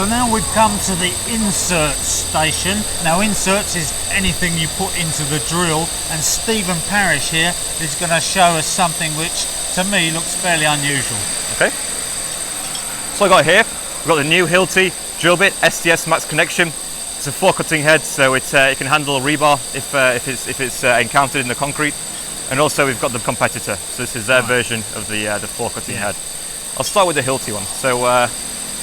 So now we've come to the insert station. Now inserts is anything you put into the drill, and Stephen Parrish here is going to show us something which to me looks fairly unusual. Okay. So I got here, we've got the new Hilti drill bit, STS Max Connection. It's a 4-cutting head, so it can handle rebar if it's encountered in the concrete. And also we've got the competitor, so this is their version of the 4-cutting head. I'll start with the Hilti one. So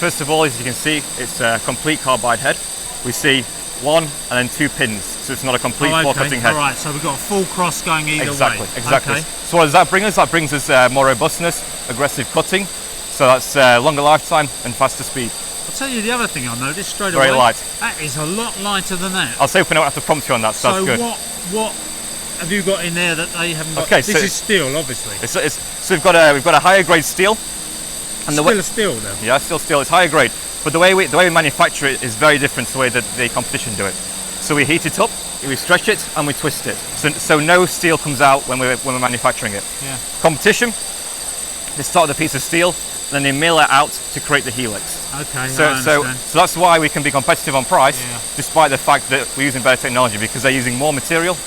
first of all, as you can see, it's a complete carbide head. We see 1 and then 2 pins, so it's not a complete 4-cutting head. All right, so we've got a full cross going either way. Exactly. Okay. So what does that bring us? That brings us more robustness, aggressive cutting, so that's longer lifetime and faster speed. I'll tell you the other thing I noticed straight away. Very light. That is a lot lighter than that. I was hoping I don't have to prompt you on that, so that's good. What have you got in there that they haven't got? Okay, this is steel, obviously. So we've got a higher grade steel. And still a steel though? Yeah, still steel. It's higher grade. But the way we manufacture it is very different to the way that the competition do it. So we heat it up, we stretch it, and we twist it. So no steel comes out when we're manufacturing it. Yeah. Competition, they start with a piece of steel, then they mill it out to create the helix. Okay, so that's why we can be competitive on price, despite the fact that we're using better technology, because they're using more material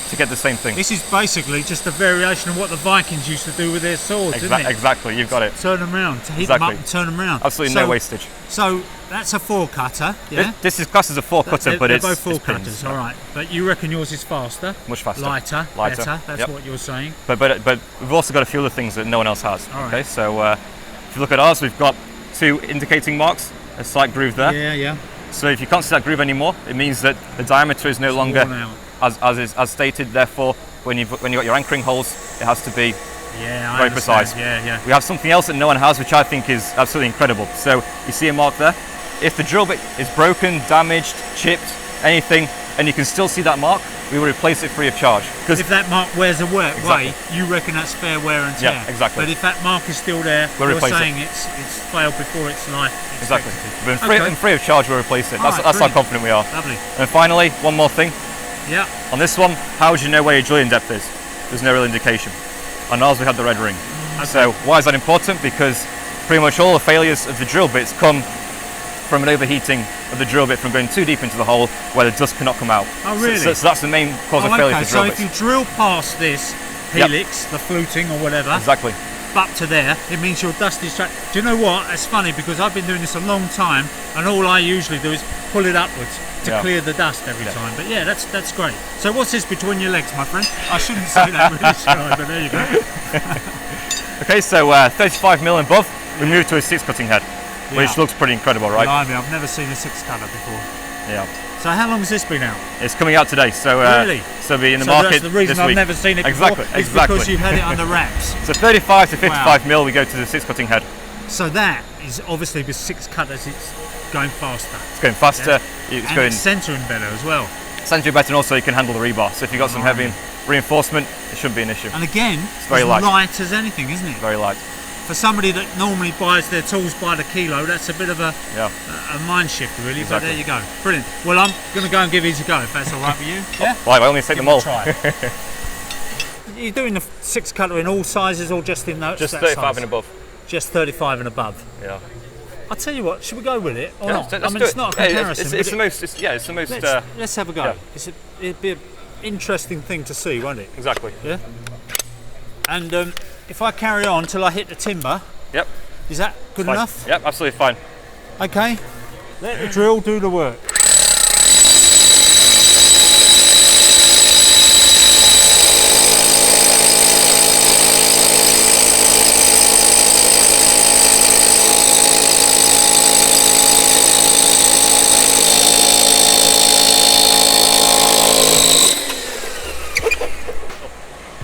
to get the same thing. This is basically just a variation of what the Vikings used to do with their swords, isn't it? Exactly, you've got it. Turn them around, to heat them up and turn them around. Absolutely no wastage. So that's a 4-cutter, yeah? This is classed as a 4-cutter, but they're it's both 4-cutters, all right. But you reckon yours is faster? Much faster. Lighter. Better, that's what you're saying. But we've also got a few other things that no one else has. All right. Okay, so if you look at ours, we've got 2 indicating marks, a slight groove there. Yeah. So if you can't see that groove anymore, it means that the diameter is no longer as stated. Therefore, when you've got your anchoring holes, it has to be very precise. Yeah. We have something else that no one has, which I think is absolutely incredible. So you see a mark there. If the drill bit is broken, damaged, chipped, anything, and you can still see that mark, we will replace it free of charge. Because if that mark wears away, you reckon that's fair wear and tear. Yeah, exactly. But if that mark is still there, you're saying it's failed before its life expectancy. Exactly. But free of charge, we'll replace it. That's how confident we are. Lovely. And finally, one more thing. Yeah. On this one, how would you know where your drilling depth is? There's no real indication. On ours, we have the red ring. Okay. So why is that important? Because pretty much all the failures of the drill bits come from an overheating of the drill bit from going too deep into the hole where the dust cannot come out. Oh, really? So that's the main cause of failure for drill bits. So if you drill past this helix, the fluting or whatever, exactly, up to there, it means your dust is trapped. Do you know what? It's funny because I've been doing this a long time, and all I usually do is pull it upwards to clear the dust every time. But yeah, that's great. So what's this between your legs, my friend? I shouldn't say that really, should I? But there you go. Okay, so 35mm and above, we move to a 6-cutting head, which looks pretty incredible, right? Blimey, I've never seen a 6-cutter before. Yeah. So how long has this been out? It's coming out today, so really? So it'll be in the market that's the reason this week. I've never seen it before. Exactly. Because you've had it under wraps. So 35 to 55mm, we go to the 6-cutting head. So that is obviously with 6 cutters, it's going faster. It's going faster. It's centering better as well. Centering better, and also you can handle the rebar. So if you've got some heavy reinforcement, it shouldn't be an issue. And again, it's very light as anything, isn't it? Very light. For somebody that normally buys their tools by the kilo, that's a bit of a mind shift, really. But there you go. Brilliant. Well, I'm going to go and give these a go, if that's all right with you. Yeah? Right, I only take them all. Try. You're doing the 6-cutter in all sizes or just in those? Just 35 and above. Just 35 and above. Yeah. I'll tell you what, should we go with it or not? I mean, it's not a comparison. It's the most. Let's have a go. It'd be an interesting thing to see, won't it? Exactly. Yeah. And if I carry on till I hit the timber, is that good enough? Yep, absolutely fine. Okay. Let the drill do the work.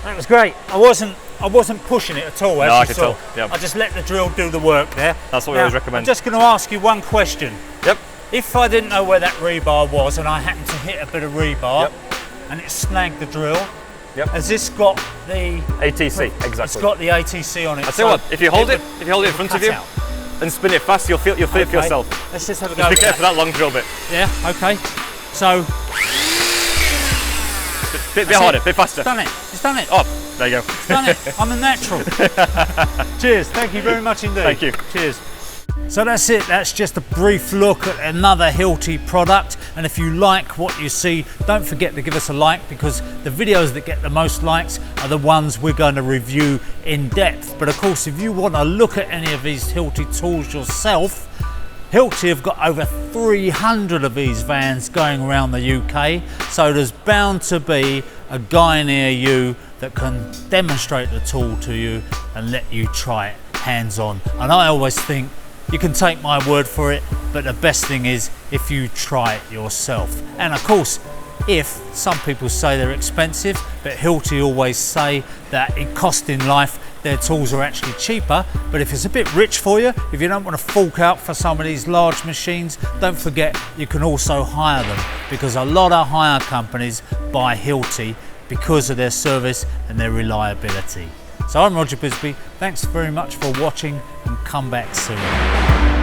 That was great. I wasn't pushing it at all, as I you saw. Yep. I just let the drill do the work there. That's what we always recommend. I'm just going to ask you one question. Yep. If I didn't know where that rebar was and I happened to hit a bit of rebar and it snagged the drill, has this got the ATC? Exactly. It's got the ATC on it. I tell you what, if you hold it in front of you and spin it fast, you'll feel it for yourself. Let's just have a go. Just be careful that long drill bit. Yeah. Okay. So. Bit harder, bit faster. It's done it. It's done it. Oh, there you go. It's done it. I'm a natural. Cheers. Thank you very much indeed. Thank you. Cheers. So that's it, that's just a brief look at another Hilti product, and if you like what you see, don't forget to give us a like, because the videos that get the most likes are the ones we're going to review in depth. But of course, if you want to look at any of these Hilti tools yourself, Hilti have got over 300 of these vans going around the UK, so there's bound to be a guy near you that can demonstrate the tool to you and let you try it hands-on. And I always think you can take my word for it, but the best thing is if you try it yourself. And of course, if some people say they're expensive, but Hilti always say that in cost in life, their tools are actually cheaper. But if it's a bit rich for you, if you don't want to fork out for some of these large machines, don't forget you can also hire them, because a lot of hire companies buy Hilti because of their service and their reliability. So I'm Roger Bisbee, thanks very much for watching, and come back soon.